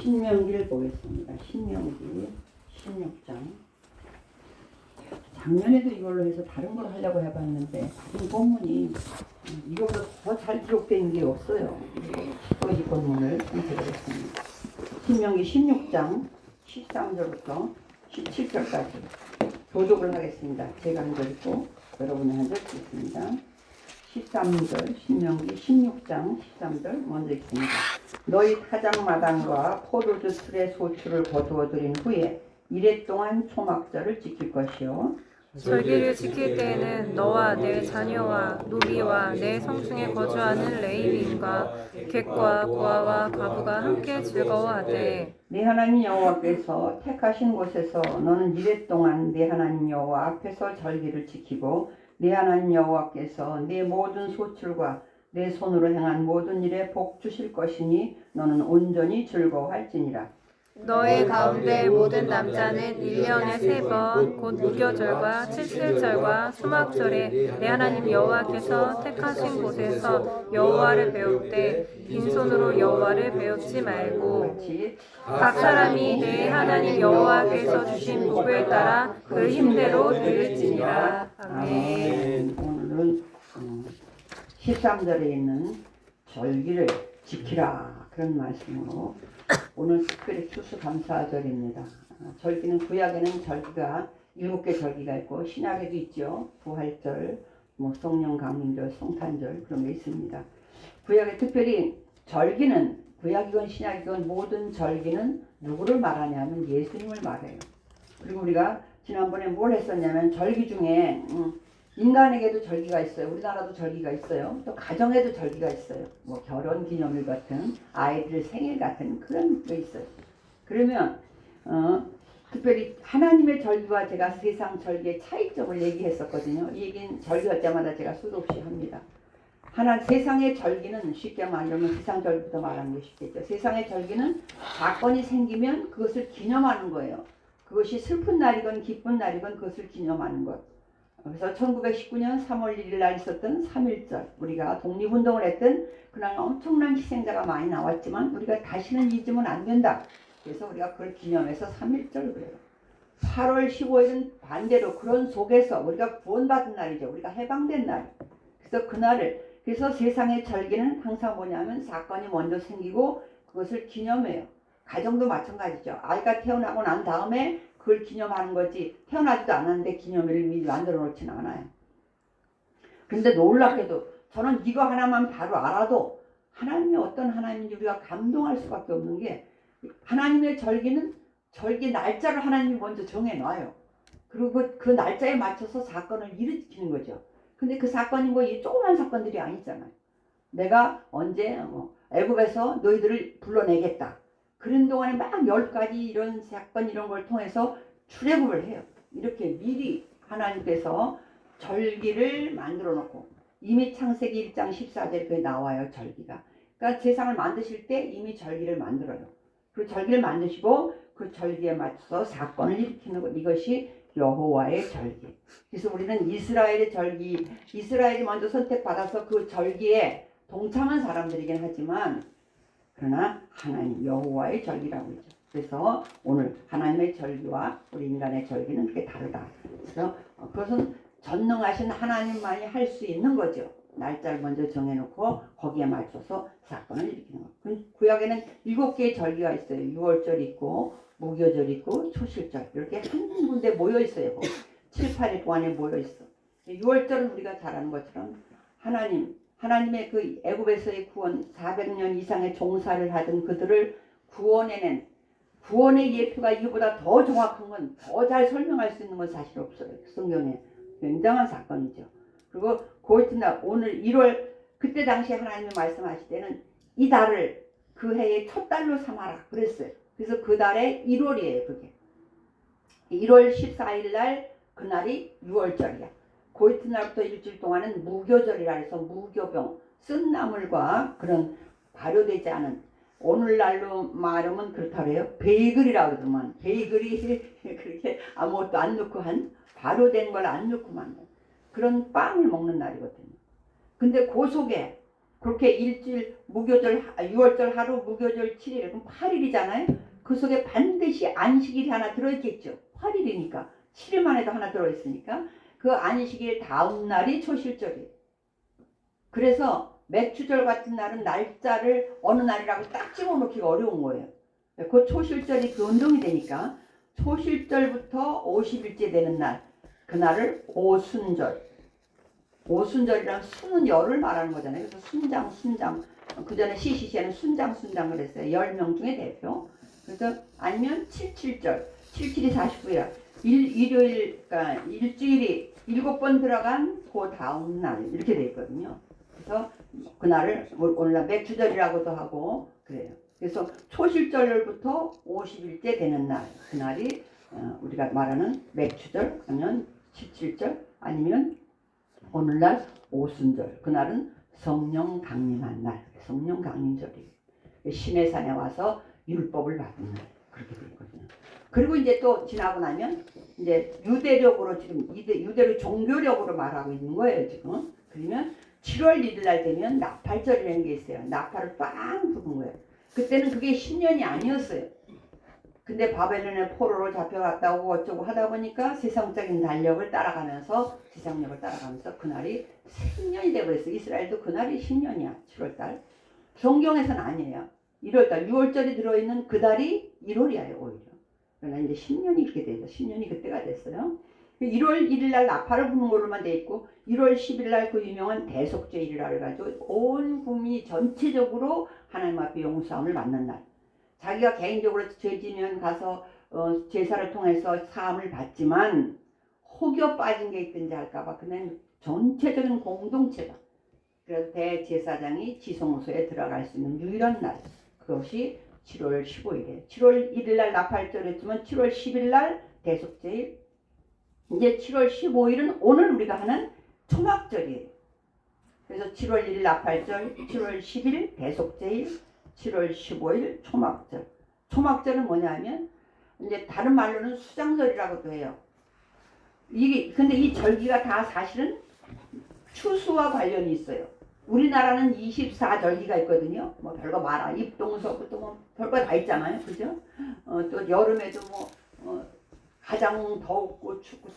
신명기를 보겠습니다. 신명기 16장. 작년에도 이걸로 해서 다른 걸 하려고 해봤는데 다른 본문이 이거보다 더 잘 기록된 게 없어요. 이 본문을 선택하겠습니다. 신명기 16장 13절부터 17절까지 교독을 하겠습니다. 제가 한 절 있고 여러분이 한 절 있습니다. 13절 신명기 16장 13절 먼저 읽습니다. 너희 타작마당과 포도주 틀의 소출을 거두어 들인 후에 이래 동안 초막절을 지킬 것이요 절기를 지킬 때에는 너와 내 자녀와 노비와 내 성중에 거주하는 레위인과 객과 고아와 과부가 함께 즐거워하되 네 하나님 여호와께서 택하신 곳에서 너는 이래 동안 네 하나님 여호와 앞에서 절기를 지키고 네 하나님 여호와께서 네 모든 소출과 내 손으로 행한 모든 일에 복 주실 것이니 너는 온전히 즐거워할지니라. 너의 가운데 모든 남자는 1년에 3번 곧 무교절과 칠칠절과 수막절에 내 하나님 여호와께서 택하신 곳에서 여호와를 배울 때 빈손으로 여호와를 배우지 말고 각 사람이 내 하나님 여호와께서 주신 복을 따라 그 힘대로 드릴지니라. 아멘. 오늘은 13절에 있는 절기를 지키라 그런 말씀으로 오늘 특별히 추수감사절입니다. 절기는 구약에는 절기가 7개 절기가 있고 신약에도 있죠. 부활절, 성령 강림절, 성탄절 그런 게 있습니다. 구약에 특별히 절기는 구약이건 신약이건 모든 절기는 누구를 말하냐면 예수님을 말해요. 그리고 우리가 지난번에 뭘 했었냐면 절기 중에 인간에게도 절기가 있어요. 우리나라도 절기가 있어요. 또 가정에도 절기가 있어요. 결혼기념일 같은 아이들 생일 같은 그런 게 있어요. 그러면 특별히 하나님의 절기와 제가 세상 절기의 차이점을 얘기했었거든요. 이 얘기는 절기할 때마다 제가 수도 없이 합니다. 세상의 절기는 쉽게 말하면 세상 절기부터 말하는 게 쉽겠죠. 세상의 절기는 사건이 생기면 그것을 기념하는 거예요. 그것이 슬픈 날이건 기쁜 날이건 그것을 기념하는 것. 그래서 1919년 3월 1일 날 있었던 3.1절 우리가 독립운동을 했던 그날 엄청난 희생자가 많이 나왔지만 우리가 다시는 잊으면 안 된다. 그래서 우리가 그걸 기념해서 3.1절 그래요. 8월 15일은 반대로 그런 속에서 우리가 구원받은 날이죠. 우리가 해방된 날. 그래서 그래서 세상의 절기는 항상 뭐냐면 사건이 먼저 생기고 그것을 기념해요. 가정도 마찬가지죠. 아이가 태어나고 난 다음에 그걸 기념하는 거지 태어나지도 않았는데 기념일을 미리 만들어 놓지는 않아요. 근데 놀랍게도 저는 이거 하나만 바로 알아도 하나님이 어떤 하나님인지 우리가 감동할 수밖에 없는 게 하나님의 절기는 절기 날짜를 하나님이 먼저 정해놔요. 그리고 그 날짜에 맞춰서 사건을 일으키는 거죠. 근데 그 사건이 이 조그만 사건들이 아니잖아요. 내가 언제 애굽에서 너희들을 불러내겠다. 그런 동안에 막 10가지 이런 사건 이런 걸 통해서 출애굽을 해요. 이렇게 미리 하나님께서 절기를 만들어 놓고 이미 창세기 1장 14절에 그게 나와요. 절기가. 그러니까 세상을 만드실 때 이미 절기를 만들어요. 그 절기를 만드시고 그 절기에 맞춰서 사건을 일으키는 것 이것이 여호와의 절기. 그래서 우리는 이스라엘의 절기 이스라엘이 먼저 선택받아서 그 절기에 동참한 사람들이긴 하지만 그러나 하나님 여호와의 절기라고 했죠. 그래서 오늘 하나님의 절기와 우리 인간의 절기는 그렇게 다르다. 그래서 그것은 전능하신 하나님만이 할 수 있는 거죠. 날짜를 먼저 정해놓고 거기에 맞춰서 사건을 일으키는 것. 구약에는 7개의 절기가 있어요. 6월절 있고 무교절 있고 초실절 이렇게 한 군데 모여 있어요. 7, 8일 동안에 모여 있어. 6월절은 우리가 잘 아는 것처럼 하나님의 그 애굽에서의 구원 400년 이상의 종사를 하던 그들을 구원해낸 구원의 예표가 이거보다 더 정확한 건 더 잘 설명할 수 있는 건 사실 없어요. 성경에 굉장한 사건이죠. 그리고 그 이튿날 오늘 1월 그때 당시 하나님이 말씀하실 때는 이 달을 그 해의 첫 달로 삼아라 그랬어요. 그래서 그 달에 1월이에요. 그게 1월 14일 날 그날이 6월절이야. 그 이튿날부터 일주일 동안은 무교절이라 해서 무교병, 쓴 나물과 그런 발효되지 않은 오늘날로 말하면 그렇다 그래요. 베이글이라고 그러더만 베이글이 그렇게 아무것도 안 넣고 한 발효된 걸 안 넣고 만든 그런 빵을 먹는 날이거든요. 근데 그 속에 그렇게 일주일 무교절 6월절 하루 무교절 7일 그럼 8일이잖아요. 그 속에 반드시 안식일이 하나 들어있겠죠. 8일이니까 7일만 해도 하나 들어있으니까 그 안식일 다음 날이 초실절이에요. 그래서 맥추절 같은 날은 날짜를 어느 날이라고 딱 집어넣기가 어려운 거예요. 그 초실절이 변동이 되니까 초실절부터 50일째 되는 날 그날을 오순절. 오순절이란 순은 열을 말하는 거잖아요. 그래서 순장. 그 전에 시시시에는 순장을 했어요. 10명 중에 대표. 그래서 아니면 77절. 77이 49일. 일요일, 그러니까 일주일이 7번 들어간 그 다음 날 이렇게 돼 있거든요. 그래서 그날을 오늘날 맥추절이라고도 하고 그래요. 그래서 초실절부터 50일째 되는 날 그날이 우리가 말하는 맥추절 아니면 77절 아니면 오늘날 오순절 그날은 성령 강림한 날 성령 강림절이에요. 신의 산에 와서 율법을 받은 날 그렇게 되어 있거든요. 그리고 이제 또 지나고 나면 이제 유대력으로 지금 유대로 종교력으로 말하고 있는 거예요 지금. 그러면 7월 1일 날 되면 나팔절이라는 게 있어요. 나팔을 빵 부는 거예요. 그때는 그게 10년이 아니었어요. 근데 바벨론의 포로로 잡혀갔다 오고 어쩌고 하다 보니까 세상적인 달력을 따라가면서 세상력을 따라가면서 그날이 10년이 되버렸어요. 이스라엘도 그날이 10년이야. 7월달. 성경에서는 아니에요. 1월달 6월절이 들어있는 그 달이 1월이에요. 오히려. 그러나 이제 10년이 이렇게 돼서 10년이 그때가 됐어요. 1월 1일 날 나팔을 부는 걸로만 돼 있고 1월 10일 날 그 유명한 대속죄일이라 해가지고 온 국민이 전체적으로 하나님 앞에 용서함을 받는 날. 자기가 개인적으로 죄지면 가서 제사를 통해서 사함을 받지만 혹여 빠진 게 있든지 할까봐 그냥 전체적인 공동체다. 그래서 대제사장이 지성소에 들어갈 수 있는 유일한 날. 그것이 7월 15일에 7월 1일 날 나팔절 했지만 7월 10일 날 대속죄일. 이제 7월 15일은 오늘 우리가 하는 초막절이에요. 그래서 7월 1일 나팔절, 7월 10일 대속죄일, 7월 15일 초막절. 초막절은 뭐냐면 이제 다른 말로는 수장절이라고도 해요. 이게 근데 이 절기가 다 사실은 추수와 관련이 있어요. 우리나라는 24절기가 있거든요. 뭐 별거 많아. 입동서부터 뭐 별거 다 있잖아요. 그죠? 또 여름에도 가장 덥고 춥고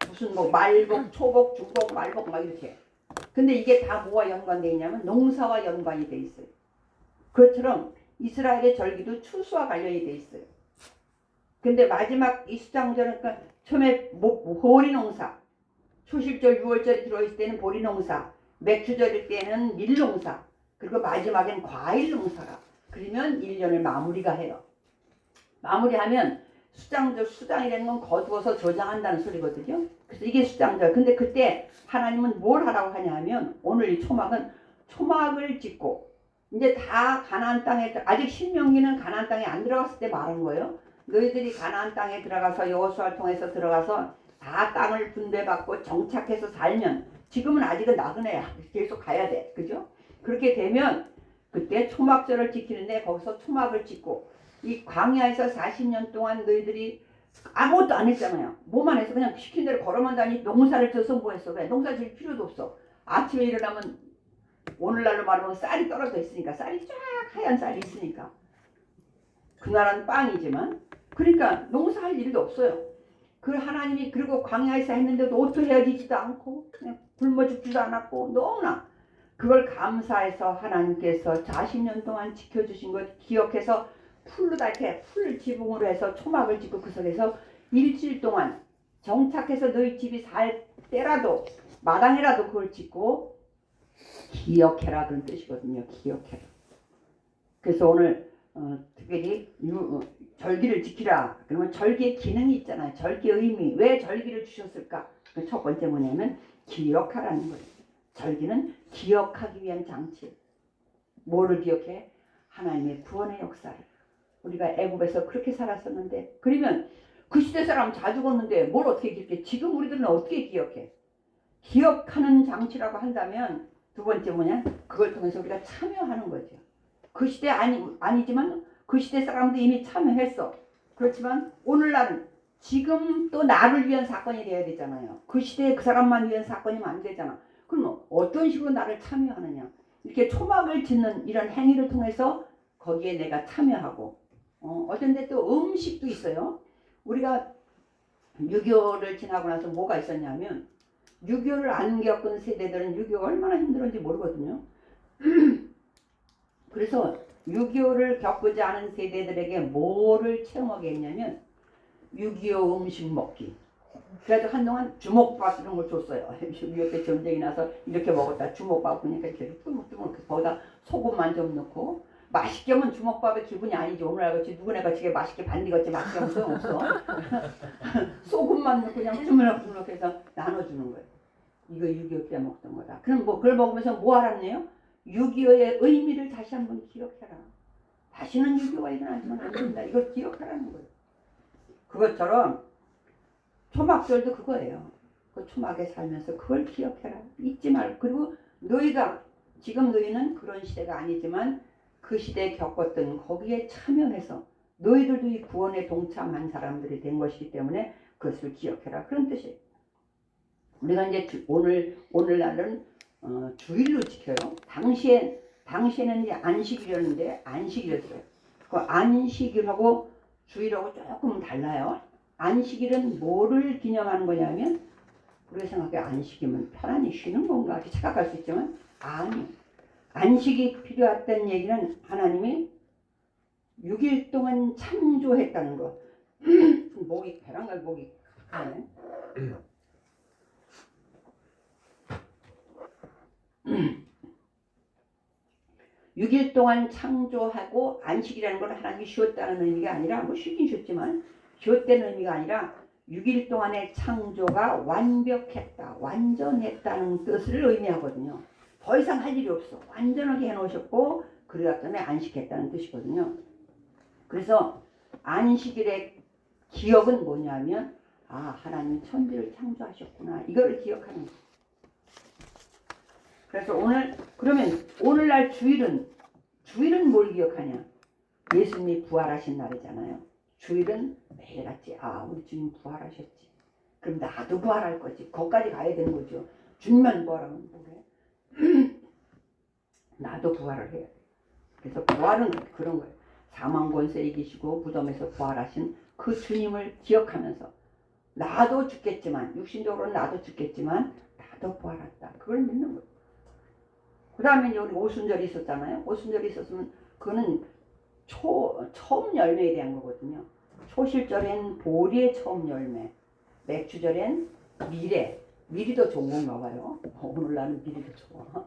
무슨 뭐 말복, 초복, 중복, 말복 막 이렇게. 근데 이게 다 뭐와 연관되어 있냐면 농사와 연관이 돼 있어요. 그것처럼 이스라엘의 절기도 추수와 관련이 돼 있어요. 근데 마지막 이 수장절은 그러니까 처음에 보리농사, 초실절 6월절이 들어있을 때는 보리농사, 맥추절일 때는 밀농사, 그리고 마지막엔 과일농사가. 그러면 1년을 마무리가 해요. 마무리하면 수장절, 수장이라는 건 거두어서 저장한다는 소리거든요. 그래서 이게 수장절. 근데 그때 하나님은 뭘 하라고 하냐 하면 오늘 이 초막은 초막을 짓고 이제 다 가나안 땅에 아직 신명기는 가나안 땅에 안 들어갔을 때 말한 거예요. 너희들이 가나안 땅에 들어가서 여호수아를 통해서 들어가서 다 땅을 분배받고 정착해서 살면 지금은 아직은 나그네야. 계속 가야 돼. 그죠? 그렇게 되면 그때 초막절을 지키는데 거기서 초막을 짓고 이 광야에서 40년 동안 너희들이 아무것도 안 했잖아요. 뭐만 해서 그냥 시킨 대로 걸어만 다니 농사를 져서 뭐 했어. 왜? 농사 질 필요도 없어. 아침에 일어나면 오늘날로 말하면 쌀이 떨어져 있으니까 쌀이 쫙 하얀 쌀이 있으니까 그 나라는 빵이지만 그러니까 농사할 일도 없어요. 그 하나님이 그리고 광야에서 했는데도 옷도 헤어지지도 않고 그냥 굶어 죽지도 않았고 너무나 그걸 감사해서 하나님께서 40년 동안 지켜주신 것 기억해서 풀로 다 이렇게 풀 지붕으로 해서 초막을 짓고 그 속에서 일주일 동안 정착해서 너희 집이 살 때라도 마당이라도 그걸 짓고 기억해라 그런 뜻이거든요. 기억해라. 그래서 오늘 특별히 절기를 지키라. 그러면 절기의 기능이 있잖아요. 절기의 의미. 왜 절기를 주셨을까? 그 첫 번째 뭐냐면 기억하라는 거예요. 절기는 기억하기 위한 장치. 뭐를 기억해? 하나님의 구원의 역사를. 우리가 애굽에서 그렇게 살았었는데 그러면 그 시대 사람 다 죽었는데 뭘 어떻게 기억해? 지금 우리들은 어떻게 기억해? 기억하는 장치라고 한다면 두 번째 뭐냐? 그걸 통해서 우리가 참여하는 거죠. 그 시대 아니지만 그 시대 사람도 이미 참여했어. 그렇지만 오늘날은 지금 또 나를 위한 사건이 돼야 되잖아요. 그 시대에 그 사람만 위한 사건이면 안 되잖아. 그럼 어떤 식으로 나를 참여하느냐? 이렇게 초막을 짓는 이런 행위를 통해서 거기에 내가 참여하고 어떤 데 또 음식도 있어요. 우리가 6.25를 지나고 나서 뭐가 있었냐면 6.25를 안 겪은 세대들은 6.25 얼마나 힘들었는지 모르거든요. 그래서 6.25를 겪지 않은 세대들에게 뭐를 체험하게 했냐면 6.25 음식 먹기. 그래서 한동안 주먹밥 이런 걸 줬어요. 6.25 때 전쟁이 나서 이렇게 먹었다. 주먹밥 그러니까 이렇게 뚜물뚜물 거기다 소금만 좀 넣고 맛있게 하면 주먹밥의 기분이 아니지. 오늘날같이 누구네같이 맛있게 반디같이 맛있게 하면 소용없어. 소금만 넣고 그냥 주물럭주물럭 해서 나눠주는 거예요. 이거 6.25 때 먹던 거다. 그럼 뭐 그걸 먹으면서 뭐 알았네요? 6.25의 의미를 다시 한번 기억해라. 다시는 6.25가 일어나지만 안 된다. 이걸 기억하라는 거예요. 그것처럼 초막절도 그거예요. 그 초막에 살면서 그걸 기억해라. 잊지 말고. 그리고 너희가 지금 너희는 그런 시대가 아니지만 그 시대에 겪었던 거기에 참여해서 너희들도 이 구원에 동참한 사람들이 된 것이기 때문에 그것을 기억해라. 그런 뜻이에요. 우리가 이제 오늘날은 주일로 지켜요. 당시에는 이제 안식일이었는데 안식일이었어요. 그 안식일하고 주일하고 조금 달라요. 안식일은 뭐를 기념하는 거냐면 우리가 생각해 안식이면 편안히 쉬는 건가 이렇게 착각할 수 있지만 아니요. 안식이 필요했던 얘기는 하나님이 6일 동안 창조했다는 거. 목이 배란갈 목이 네. 6일 동안 창조하고 안식이라는 걸 하나님이 쉬었다는 의미가 아니라 뭐 쉬긴 쉬었지만 쉬었다는 의미가 아니라 6일 동안의 창조가 완벽했다, 완전했다는 뜻을 의미하거든요. 더 이상 할 일이 없어. 완전하게 해놓으셨고 그러기 때문에 안식했다는 뜻이거든요. 그래서 안식일의 기억은 뭐냐면 하나님 천지를 창조하셨구나. 이거를 기억하는 거예요. 그래서 그러면 오늘날 주일은 뭘 기억하냐? 예수님이 부활하신 날이잖아요. 주일은 매일같이 우리 주님 부활하셨지. 그럼 나도 부활할 거지. 거기까지 가야 되는 거죠. 주님만 부활하면 뭐래? 나도 부활을 해야 돼. 그래서 부활은 그런 거예요. 사망 권세 이기시고 무덤에서 부활하신 그 주님을 기억하면서 나도 죽겠지만 육신적으로는 나도 죽겠지만 나도 부활했다. 그걸 믿는 거예요. 그 다음에 우리 오순절이 있었잖아요. 오순절이 있었으면 그거는 처음 열매에 대한 거거든요. 초실절엔 보리의 처음 열매, 맥주절엔 밀이 더 좋은 건가 봐요. 오늘날은 밀이 더 좋아.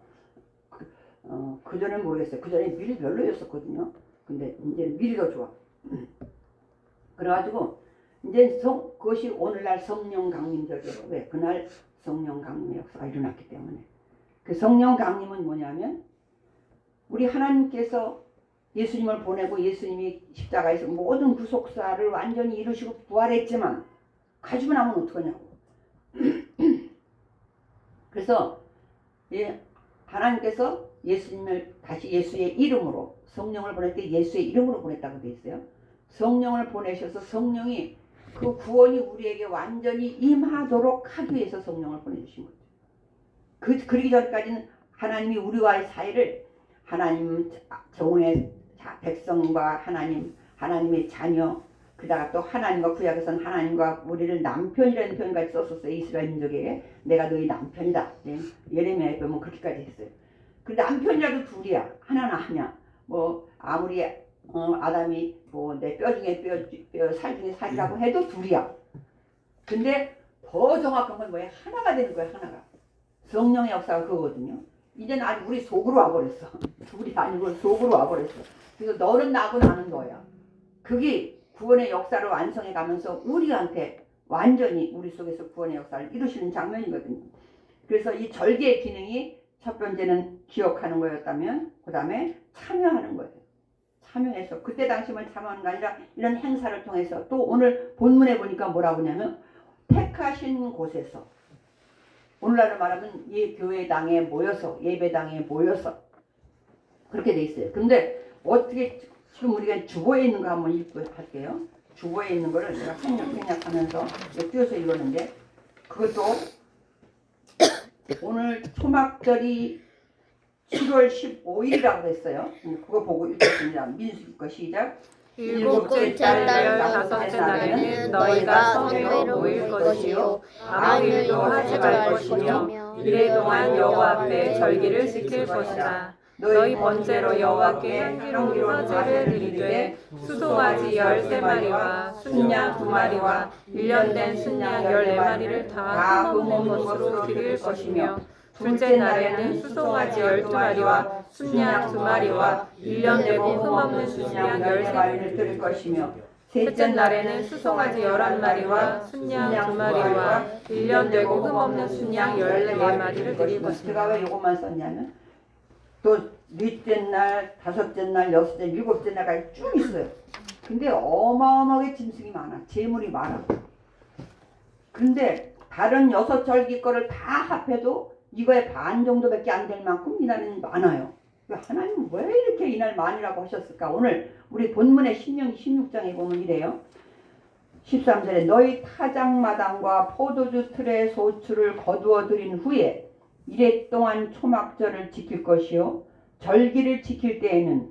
그전엔 모르겠어요. 그전에 밀이 별로였었거든요. 근데 이제는 밀이 더 좋아. 그래가지고 이제 그것이 오늘날 성령 강림절이에요. 왜? 그날 성령 강림의 역사가 일어났기 때문에. 그 성령 강림은 뭐냐면 우리 하나님께서 예수님을 보내고 예수님이 십자가에서 모든 구속사를 완전히 이루시고 부활했지만 가지고 나면 어떡하냐고. 그래서 하나님께서 예수님을 다시 예수의 이름으로 성령을 보낼 때 예수의 이름으로 보냈다고 되어 있어요. 성령을 보내셔서 성령이 그 구원이 우리에게 완전히 임하도록 하기 위해서 성령을 보내주신 거죠. 그러기 전까지는 하나님이 우리와의 사이를 하나님 정의 백성과 하나님의 자녀, 그다가 또 하나님과 구약에서는 하나님과 우리를 남편이라는 표현까지 썼었어요. 이스라엘 민족에게 내가 너희 남편이다. 예레미야에 보면 그렇게까지 했어요. 그 남편이라도 둘이야. 하나는 아니야. 뭐 아무리 아담이 뭐 내 뼈 중에 뼈, 살 중에 살이라고 해도 둘이야. 근데 더 정확한 건 뭐야? 하나가 되는 거야. 하나가. 성령의 역사가 그거거든요. 이제는 아직 우리 속으로 와버렸어. 둘이 아니고 속으로 와버렸어. 그래서 너는 나고 나는 너야. 그게 구원의 역사를 완성해 가면서 우리한테 완전히 우리 속에서 구원의 역사를 이루시는 장면이거든요. 그래서 이 절개의 기능이 첫 번째는 기억하는 거였다면 그 다음에 참여하는 거예요. 참여해서 그때 당시만 참여하는 게 아니라 이런 행사를 통해서 또 오늘 본문에 보니까 뭐라고 하냐면 택하신 곳에서 오늘날로 말하면 이 교회당에 모여서 예배당에 모여서 그렇게 돼 있어요. 근데 어떻게 지금 우리가 주보에 있는 거 한번 읽고 할게요. 주보에 있는 거를 제가 생략하면서 띄워서 읽었는데 그것도 오늘 초막절이 7월 15일이라고 했어요. 그거 보고 읽겠습니다. 민수기 거 시작. 일곱째 달 15째 날에는 너희가 성회로 모일 것이요 아무 일도 하지 말 것이며 이래 동안 여호와 앞에 절기를 지킬 것이다. 너희 번제로 여호와께 향기로운 화제를 드리되 수송아지 13마리와 순양 2마리와 1년 된 순양 14마리를 다 흠없는 것으로 드릴 것이며 둘째 날에는 수송아지 12마리와 순양 2마리와 1년 되고 흠없는 순양 13마리를 드릴 것이며 셋째 날에는 수송아지 11마리와 순양 2마리와 1년 되고 흠없는 순양 14마리를 드릴 제가 것이며 왜 요것만 썼냐면 또 넷째 날, 다섯째 날, 여섯째, 일곱째 날까지 쭉 있어요. 근데 어마어마하게 짐승이 많아. 재물이 많아. 근데 다른 6절기 거를 다 합해도 이거의 반 정도밖에 안 될 만큼 이날은 많아요. 하나님은 왜 이렇게 이날 많이라고 하셨을까? 오늘 우리 본문의 신명기 16장에 보면 이래요. 13절에 너희 타작마당과 포도주 틀의 소출을 거두어 들인 후에 이래 동안 초막절을 지킬 것이요 절기를 지킬 때에는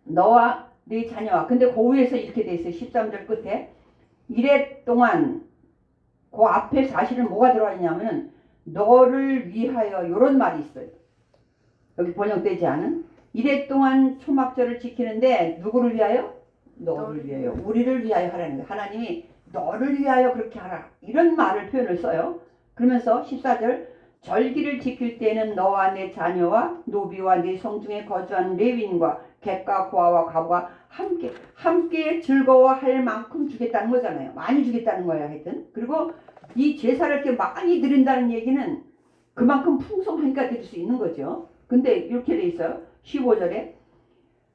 너와 네 자녀와 근데 그 위에서 이렇게 돼 있어요. 13절 끝에 이래 동안 그 앞에 사실은 뭐가 들어와 있냐면 너를 위하여 이런 말이 있어요. 여기 번역되지 않은 이래 동안 초막절을 지키는데 누구를 위하여? 너를 위하여 우리를 위하여 하라는 거예요. 하나님이 너를 위하여 그렇게 하라 이런 말을 표현을 써요. 그러면서 14절 절기를 지킬 때는 너와 내 자녀와 노비와 네 성중에 거주한 레위인과 객과 고아와 과부가 함께 즐거워할 만큼 주겠다는 거잖아요. 많이 주겠다는 거야 하여튼. 그리고 이 제사를 이렇게 많이 드린다는 얘기는 그만큼 풍성하니까 드릴 수 있는 거죠. 근데 이렇게 돼 있어요. 15절에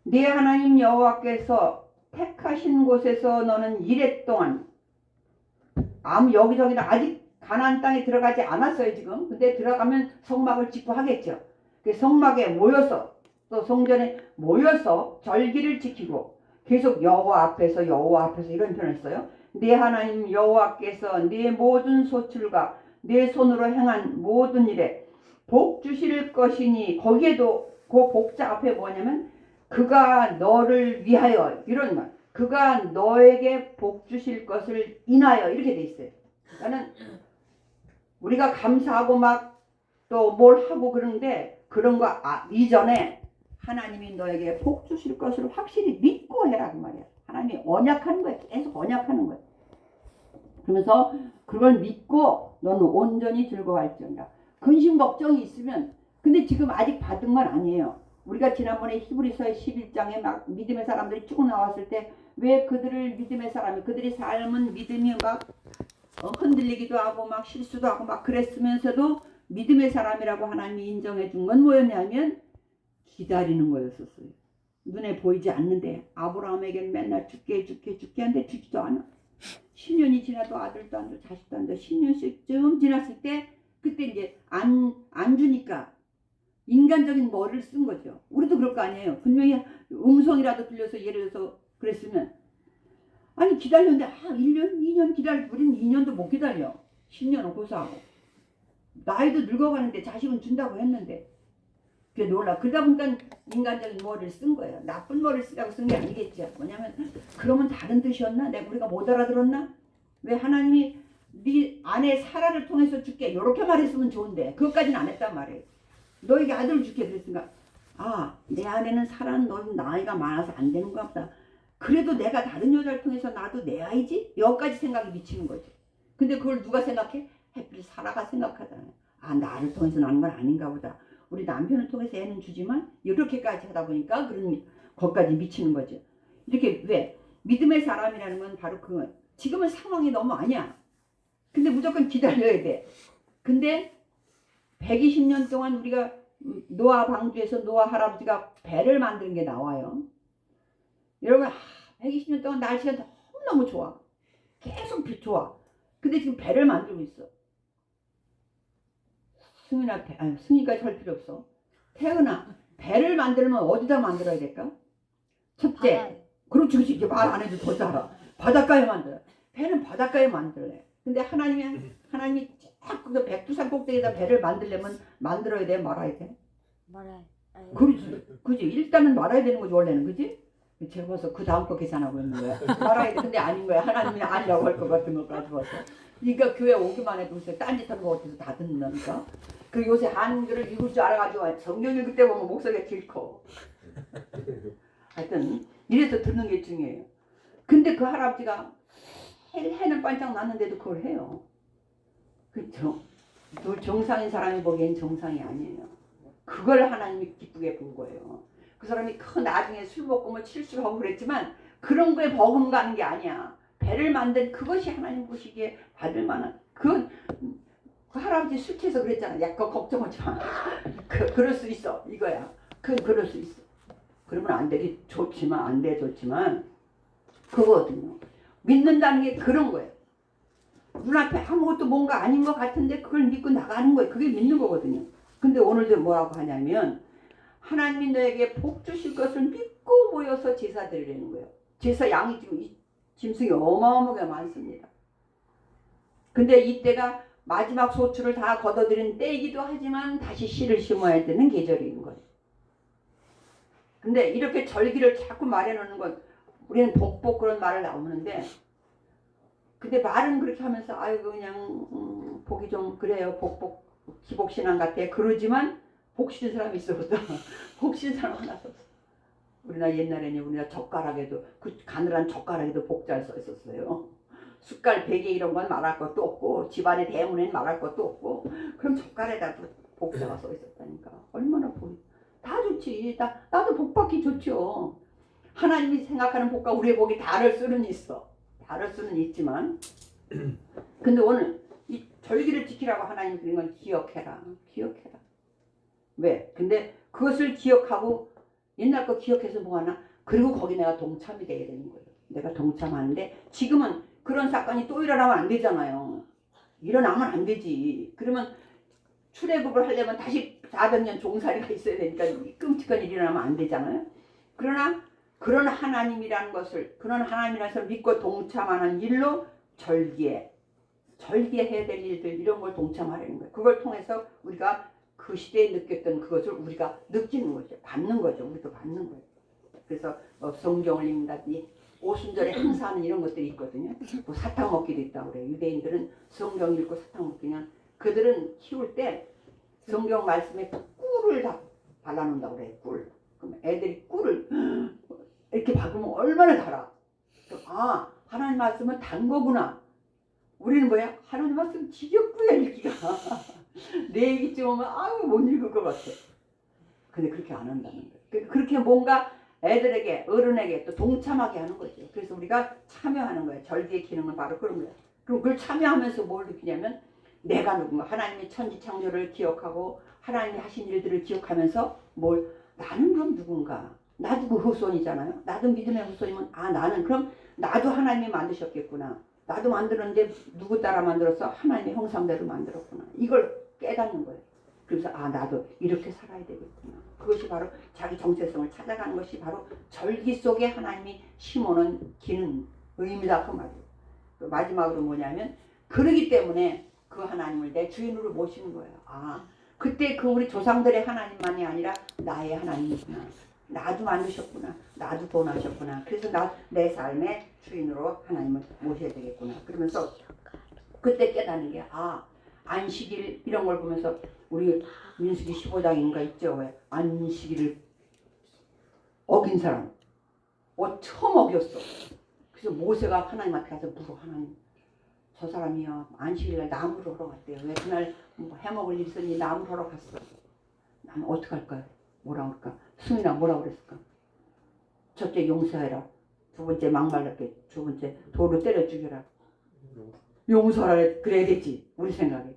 네 하나님 여호와께서 택하신 곳에서 너는 이래 동안 아무 여기저기는 아직 가나안 땅에 들어가지 않았어요 지금. 근데 들어가면 성막을 짓고 하겠죠. 그 성막에 모여서 또 성전에 모여서 절기를 지키고 계속 여호와 앞에서 이런 표현을 써요. 네 하나님 여호와께서 네 모든 소출과 네 손으로 행한 모든 일에 복 주실 것이니 거기에도 그 복자 앞에 뭐냐면 그가 너를 위하여 이런 말 그가 너에게 복 주실 것을 인하여 이렇게 돼 있어요. 그러니까 우리가 감사하고 막 또 뭘 하고 그러는데 그런 거 이전에 하나님이 너에게 복 주실 것을 확실히 믿고 해라 그 말이야. 하나님이 언약하는 거야. 계속 언약하는 거야. 그러면서 그걸 믿고 너는 온전히 즐거워할지어다. 근심 걱정이 있으면 근데 지금 아직 받은 건 아니에요. 우리가 지난번에 히브리서 11장에 막 믿음의 사람들이 쭉 나왔을 때 왜 그들을 믿음의 사람이 그들이 삶은 믿음이 막 흔들리기도 하고 막 실수도 하고 막 그랬으면서도 믿음의 사람이라고 하나님이 인정해 준 건 뭐였냐면 기다리는 거였었어요. 눈에 보이지 않는데 아브라함에게는 맨날 죽게 하는데 죽지도 않아. 10년이 지나도 아들도 안 줘, 자식도 안 줘. 10년씩쯤 지났을 때 그때 이제 안 주니까 인간적인 머리를 쓴 거죠. 우리도 그럴 거 아니에요. 분명히 음성이라도 들려서 예를 들어서 그랬으면 아니 기다렸는데 1년, 2년 기다리고 우리는 2년도 못 기다려. 10년은 고사하고 나이도 늙어가는데 자식은 준다고 했는데 그게 놀라. 그러다 보니까 인간적인 머리를 쓴 거예요. 나쁜 머리를 쓰라고 쓴 게 아니겠죠. 뭐냐면 그러면 다른 뜻이었나? 내가 우리가 못 알아들었나? 왜 하나님이 네 아내 사라를 통해서 줄게 이렇게 말했으면 좋은데 그것까지는 안 했단 말이에요. 너에게 아들을 줄게 그랬으니까 내 아내는 사라는 너는 나이가 많아서 안 되는가 보다. 그래도 내가 다른 여자를 통해서 나도 내 아이지? 여기까지 생각이 미치는 거지. 근데 그걸 누가 생각해? 하필 사라가 생각하잖아요. 나를 통해서 나는 건 아닌가 보다. 우리 남편을 통해서 애는 주지만 이렇게까지 하다 보니까 그런 것까지 미치는 거죠. 이렇게 왜? 믿음의 사람이라는 건 바로 그거. 지금은 상황이 너무 아니야. 근데 무조건 기다려야 돼. 근데 120년 동안 우리가 노아 방주에서 노아 할아버지가 배를 만드는 게 나와요. 여러분 120년 동안 날씨가 너무너무 좋아. 계속 좋아. 근데 지금 배를 만들고 있어. 승희가 절 필요 없어. 태은아 배를 만들면 어디다 만들어야 될까? 첫째 그렇지 이제 말 안 해도 더 잘하. 바닷가에 만들어. 배는 바닷가에 만들래. 근데 하나님이 자꾸 그 백두산 꼭대기에다 배를 만들려면 만들어야 돼 말아야 돼? 말해. 그지? 일단은 말아야 되는 거지 원래는, 그지? 제가 봐서 그 다음 거 계산하고 있는 거야. 말아야 돼. 근데 아닌 거야. 하나님이 아니라고 할 것 같은 것까지 봐서. 그러니까 교회 오기만 해도 요새 딴짓하는 거 어디서 다 듣는다니까. 그 요새 한글을 읽을 줄 알아가지고 성경 읽을 때 보면 목소리가 길커. 하여튼 이래서 듣는 게 중요해요. 근데 그 할아버지가 해는 반짝 났는데도 그걸 해요. 그쵸? 정상인 사람이 보기엔 정상이 아니에요. 그걸 하나님이 기쁘게 본 거예요. 그 사람이 나중에 술 먹고 뭐 칠수하고 그랬지만 그런 거에 버금가는 게 아니야. 배를 만든 그것이 하나님 보시기에 받을 만한 그 할아버지 술 취해서 그랬잖아. 약간 걱정하지 마. 그럴 수 있어. 이거야. 그럴 수 있어. 그러면 안 되기 좋지만 안 돼 좋지만 그거거든요. 믿는다는 게 그런 거예요. 눈앞에 아무것도 뭔가 아닌 것 같은데 그걸 믿고 나가는 거예요. 그게 믿는 거거든요. 근데 오늘도 뭐라고 하냐면 하나님이 너에게 복 주실 것을 믿고 모여서 제사 드리려는 거예요. 제사 양이 지금 짐승이 어마어마하게 많습니다. 근데 이때가 마지막 소출을 다 걷어들인 때이기도 하지만 다시 씨를 심어야 되는 계절인 거예요. 근데 이렇게 절기를 자꾸 말해놓는 건 우리는 복복 그런 말을 나오는데 근데 말은 그렇게 하면서 아이고 그냥 복이 좀 그래요. 복복 기복신앙 같아. 그러지만 복신 사람이 있어보다 복신 사람 하나 없어. 우리나라 옛날에는 우리나라 젓가락에도 그 가늘한 젓가락에도 복잘 써 있었어요. 숟갈 베개 이런 건 말할 것도 없고 집안의 대문에는 말할 것도 없고 그럼 젓갈에다도 복자가 써 있었다니까. 얼마나 복이 다 좋지. 나도 복 받기 좋죠. 하나님이 생각하는 복과 우리의 복이 다를 수는 있어. 다를 수는 있지만 근데 오늘 이 절기를 지키라고 하나님 그린 건 기억해라. 기억해라. 왜? 근데 그것을 기억하고 옛날 거 기억해서 뭐하나? 그리고 거기 내가 동참이 돼야 되는 거예요. 내가 동참하는데 지금은 그런 사건이 또 일어나면 안 되잖아요. 일어나면 안 되지. 그러면 출애굽을 하려면 다시 400년 종살이가 있어야 되니까 끔찍한 일이 일어나면 안 되잖아요. 그러나 그런 하나님이라는 것을 그런 하나님이라는 것을 믿고 동참하는 일로 절기에 해야 될 일들 이런 걸 동참하려는 거예요. 그걸 통해서 우리가 그 시대에 느꼈던 그것을 우리가 느끼는 거죠. 받는 거죠. 우리도 받는 거예요. 그래서 성경을 읽는다든지 오순절에 행사하는 이런 것들이 있거든요. 뭐 사탕 먹기도 있다고 그래요. 유대인들은 성경 읽고 사탕 먹기는 그들은 키울 때 성경 말씀에 꿀을 다 발라놓는다고 그래요. 꿀. 그럼 애들이 꿀을 이렇게 박으면 얼마나 달아. 아 하나님 말씀은 단 거구나. 우리는 뭐야? 하나님 말씀 지겹구야 읽기가. 내 얘기쯤 오면 아유 못 읽을 것 같아. 근데 그렇게 안 한다는 거예요. 그렇게 뭔가 애들에게 어른에게 또 동참하게 하는 거죠. 그래서 우리가 참여하는 거예요. 절기의 기능은 바로 그런 거예요. 그럼 그걸 참여하면서 뭘 느끼냐면 내가 누군가 하나님의 천지창조를 기억하고 하나님이 하신 일들을 기억하면서 나는 그럼 누군가 나도 그 후손이잖아요. 나도 믿음의 후손이면 나는 그럼 나도 하나님이 만드셨겠구나. 나도 만들었는데 누구 따라 만들었어? 하나님의 형상대로 만들었구나. 이걸 깨닫는 거예요. 그래서 나도 이렇게 살아야 되겠구나. 그것이 바로 자기 정체성을 찾아가는 것이 바로 절기 속에 하나님이 심어놓은 기능, 의미다 그 말이에요. 마지막으로 뭐냐면 그러기 때문에 그 하나님을 내 주인으로 모시는 거예요. 그때 그 우리 조상들의 하나님만이 아니라 나의 하나님이구나. 나도 만드셨구나. 나도 구원하셨구나. 그래서 내 삶의 주인으로 하나님을 모셔야 되겠구나. 그러면서 그때 깨닫는 게 안식일 이런 걸 보면서 우리 민수기 15장인가 있죠. 왜 안식일을 어긴 사람 처음 어겼어. 그래서 모세가 하나님한테 가서 물어. 하나님 저 사람이요 안식일날 나무를 하러 갔대요. 왜 그날 뭐 해먹을 일 있었니 나무를 하러 갔어. 나는 어떡할까요? 뭐라 그럴까? 수민아 뭐라 그랬을까? 첫째 용서해라. 두 번째 막말랐게. 두 번째 돌로 때려 죽여라. 용서하라 그래야 되지. 우리 생각에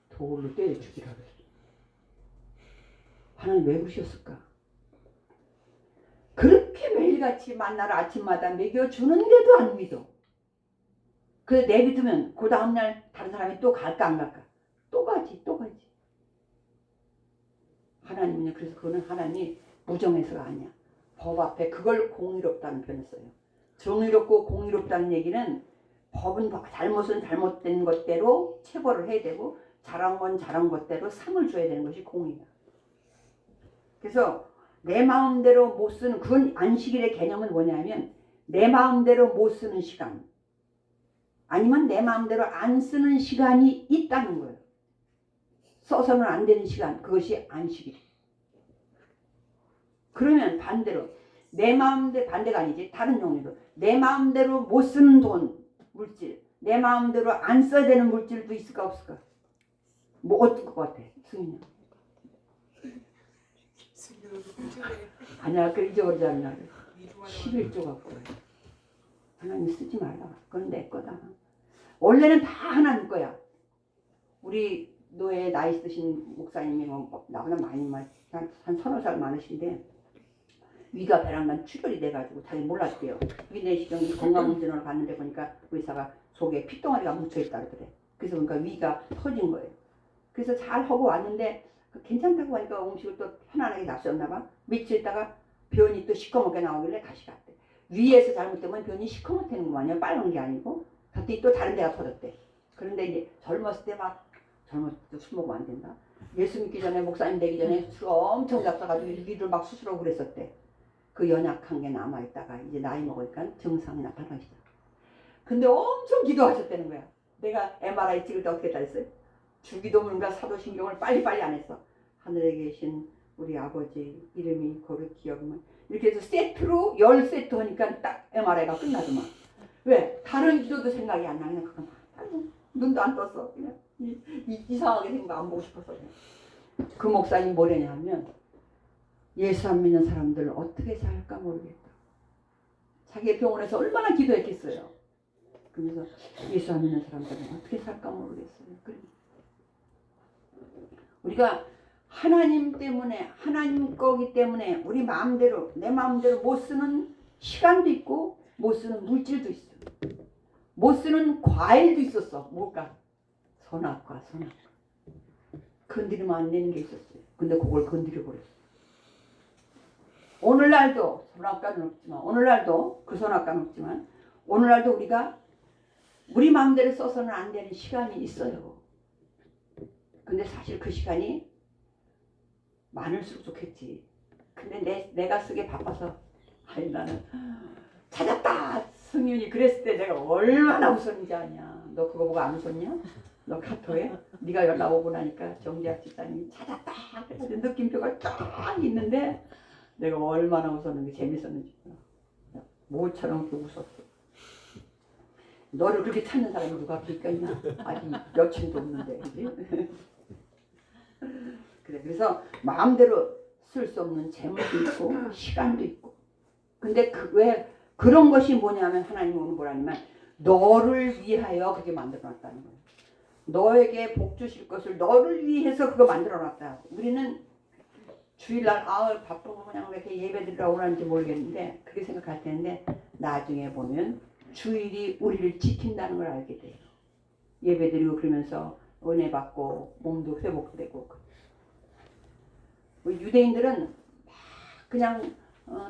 돌로 때려 죽이라 그래. 하나님 왜 그러셨을까? 그렇게 매일같이 만나러 아침마다 먹여주는데도 안 믿어. 그래서 내비두면 그 다음날 다른 사람이 또 갈까 안 갈까? 또 가지. 하나님은요. 그래서 그거는 하나님이 무정해서가 아니야. 법 앞에 그걸 공의롭다는 표현을 써요. 정의롭고 공의롭다는 얘기는 법은 잘못은 잘못된 것대로 체벌을 해야 되고 잘한 건 잘한 것대로 상을 줘야 되는 것이 공의야. 그래서 내 마음대로 못 쓰는 그건 안식일의 개념은 뭐냐면 내 마음대로 못 쓰는 시간 아니면 내 마음대로 안 쓰는 시간이 있다는 거예요. 써서는 안 되는 시간 그것이 안식일. 그러면 반대로 내 마음대로 반대가 아니지 다른 종류로 내 마음대로 못 쓰는 돈 물질 내 마음대로 안 써야 되는 물질도 있을까 없을까? 뭐 어떨 것 같아 승인이? 아니야 그 잊어버리잖아. 11조 갖고 하나님 쓰지 말라. 그건 내 거다. 원래는 다 하나님 거야. 우리 노예 나이 있으신 목사님이 뭐 나보다 많이 한 서너 살 많으신데 위가 배란간 출혈이 돼가지고 자기 몰랐대요. 위내시경 건강검진을 갔는데 보니까 의사가 속에 핏덩어리가 묻혀있다 그러더래. 그래서 그러니까 위가 터진 거예요. 그래서 잘 하고 왔는데 괜찮다고 하니까 음식을 또 편안하게 놨었나 봐. 며칠 있다가 변이 또 시커멓게 나오길래 다시 갔대. 위에서 잘못되면 변이 시커멓다는 거 아니야. 빨간 게 아니고. 그때 또 다른 데가 터졌대. 그런데 이제 젊었을 때 젊었을 때 술 먹으면 안 된다. 예수 믿기 전에 목사님 되기 전에 술 엄청 잡숴가지고 위를 막 수술하고 그랬었대. 그 연약한 게 남아있다가 이제 나이 먹으니까 증상이 나타나기 시작. 근데 엄청 기도하셨다는 거야. 내가 MRI 찍을 때 어떻게 했다 했어요? 주기도문과 사도신경을 빨리빨리 안 했어. 하늘에 계신 우리 아버지 이름이 거룩히 기억하면 이렇게 해서 세트로 10세트 하니까 딱 MRI가 끝나더만. 왜? 다른 기도도 생각이 안 나냐. 그건 눈도 안 떴어. 그냥 이상하게 생각 안 보고 싶어서. 그냥. 그 목사님 뭐래냐 하면 예수 안 믿는 사람들 어떻게 살까 모르겠다. 자기 병원에서 얼마나 기도했겠어요. 그러면서 예수 안 믿는 사람들은 어떻게 살까 모르겠어요. 그래. 우리가 하나님 때문에 하나님 거기 때문에 우리 마음대로 내 마음대로 못 쓰는 시간도 있고 못 쓰는 물질도 있어. 못 쓰는 과일도 있었어. 뭘까? 선악과. 건드리면 안 되는 게 있었어요. 근데 그걸 건드려 버렸어. 오늘날도 선악과는 없지만 오늘날도 그 선악과는 없지만 오늘날도 우리가 우리 마음대로 써서는 안 되는 시간이 있어요. 근데 사실 그 시간이 많을수록 좋겠지. 근데 내가 쓰기 바빠서 아니 나는 찾았다 승윤이 그랬을 때 내가 얼마나 웃었는지 아냐. 너 그거 보고 안 웃었냐? 너 카톡에 네가 연락 오고 나니까 정재학 집사님이 찾았다 그래서 느낌표가 쫙 있는데 내가 얼마나 웃었는지 재밌었는지 모처럼 웃었어. 너를 그렇게 찾는 사람이 누가 있겠냐? 아직 여친도 없는데 그지? 그래, 그래서 마음대로 쓸 수 없는 재물도 있고 시간도 있고 근데 왜 그런 것이 뭐냐면 하나님 오늘 뭐라냐면 너를 위하여 그게 만들어놨다는 거예요. 너에게 복 주실 것을 너를 위해서 그거 만들어놨다. 우리는 주일날 바쁜 거 그냥 왜 이렇게 예배 드리러 오라는지 모르겠는데 그렇게 생각할 텐데 나중에 보면 주일이 우리를 지킨다는 걸 알게 돼요. 예배 드리고 그러면서 은혜 받고 몸도 회복되고 유대인들은 막 그냥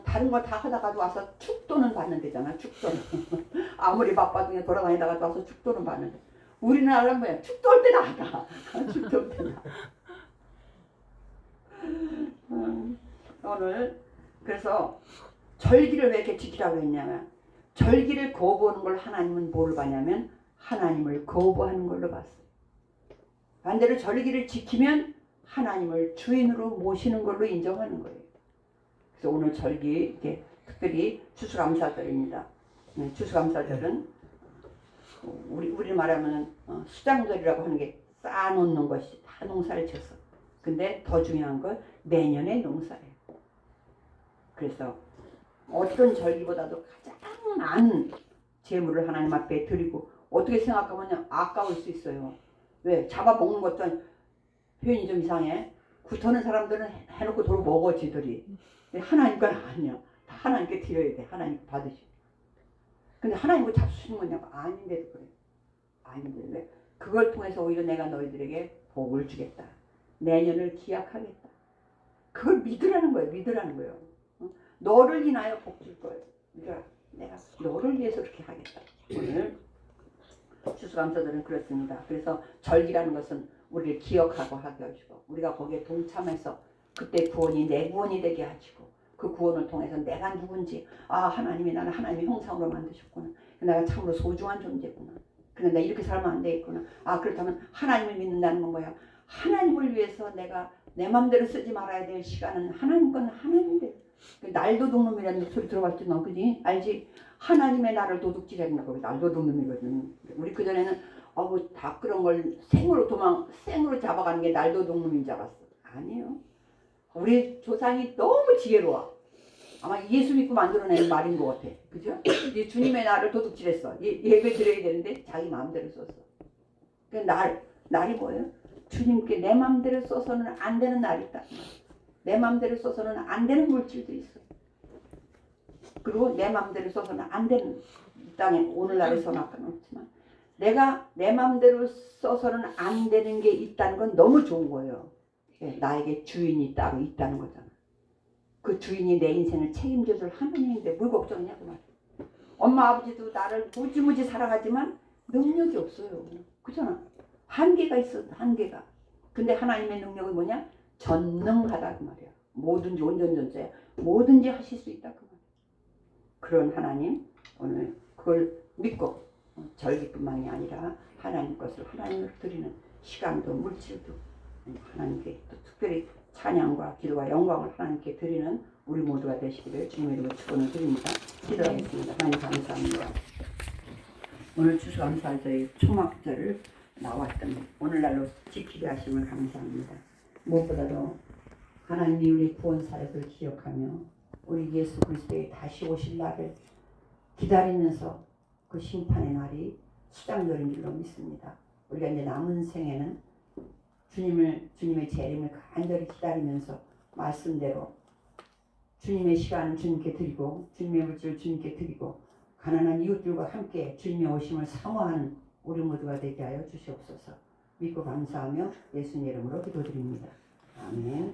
다른 거 다 하다가도 와서 축도는 받는 데잖아. 축도는 아무리 바빠도 그냥 돌아다니다가도 와서 축도는 받는데 우리나라는 뭐야 축도할 때 나가 축도할 때 나가. 오늘 그래서 절기를 왜 이렇게 지키라고 했냐면 절기를 거부하는 걸 하나님은 뭐를 봐냐면 하나님을 거부하는 걸로 봤어요. 반대로 절기를 지키면 하나님을 주인으로 모시는 걸로 인정하는 거예요. 그래서 오늘 절기 이렇게 특별히 추수감사절입니다. 추수감사절은 우리 말하면 수장절이라고 하는 게 쌓아놓는 것이 다 농사를 쳤어. 근데 더 중요한 건 내년의 농사예요. 그래서 어떤 절기보다도 가장 많은 재물을 하나님 앞에 드리고 어떻게 생각하면 아까울 수 있어요. 왜? 잡아먹는 것도 표현이 좀 이상해. 굿하는 사람들은 해놓고 도로 먹어 지들이. 근데 하나님 건 아니야. 다 하나님께 드려야 돼. 하나님 받으시. 근데 하나님 거 잡수시는 거냐고. 아닌데도 그래. 아닌데 왜? 그걸 통해서 오히려 내가 너희들에게 복을 주겠다. 내년을 기약하겠다. 그걸 믿으라는 거예요. 믿으라는 거예요. 너를 인하여 복 줄 거예요. 믿어라. 내가 너를 위해서 그렇게 하겠다. 오늘 추수감사절은 그렇습니다. 그래서 절기라는 것은 우리를 기억하고 하게 해주고 우리가 거기에 동참해서 그때 구원이 내 구원이 되게 하시고 그 구원을 통해서 내가 누군지 하나님이 나는 하나님의 형상으로 만드셨구나. 내가 참으로 소중한 존재구나. 근데 내가 이렇게 살면 안 되겠구나. 그렇다면 하나님을 믿는다는 건 뭐야? 하나님을 위해서 내가 내 마음대로 쓰지 말아야 될 시간은 하나님 건 하나님인데 날도둑놈이라는 소리 들어봤지 너 그지? 알지? 하나님의 나를 도둑질했나 날도둑놈이거든. 우리 그전에는 다 그런 걸 생으로 잡아가는 게 날도둑놈인 줄 알았어. 아니에요. 우리 조상이 너무 지혜로워. 아마 예수 믿고 만들어낸 말인 것 같아. 그죠? 이제 주님의 나를 도둑질했어. 예배 드려야 되는데 자기 마음대로 썼어. 그 날이 뭐예요? 주님께 내 마음대로 써서는 안 되는 날이 있다. 내 마음대로 써서는 안 되는 물질도 있어. 그리고 내 마음대로 써서는 안 되는 이 땅에 오늘날에서는 없지만 내가 내 마음대로 써서는 안 되는 게 있다는 건 너무 좋은 거예요. 나에게 주인이 따로 있다는 거잖아. 그 주인이 내 인생을 책임져줄 하나님인데 뭘 걱정이냐고 말이야. 엄마 아버지도 나를 무지무지 사랑하지만 능력이 없어요. 그잖아. 한계가 있어. 한계가. 근데 하나님의 능력은 뭐냐? 전능하다 그 말이야. 뭐든지 온전전자야. 뭐든지 하실 수 있다 그 말이야. 그런 하나님 오늘 그걸 믿고 절기뿐만이 아니라 하나님 것을 하나님을 드리는 시간도 물질도 하나님께 또 특별히 찬양과 기도와 영광을 하나님께 드리는 우리 모두가 되시기를 주님의 이름으로 축원을 드립니다. 기도하겠습니다. 하나님 감사합니다. 오늘 추수감사절의 초막절을 나왔던 오늘날로 지키게 하심을 감사합니다. 무엇보다도 하나님이 우리 구원 사역을 기억하며 우리 예수 그리스도의 다시 오실 날을 기다리면서 그 심판의 날이 수장절인 줄로 믿습니다. 우리가 이제 남은 생에는 주님의 재림을 간절히 기다리면서 말씀대로 주님의 시간은 주님께 드리고 주님의 물질을 주님께 드리고 가난한 이웃들과 함께 주님의 오심을 사모하는 우리 모두가 되게 하여 주시옵소서. 믿고 감사하며 예수님 이름으로 기도드립니다. 아멘.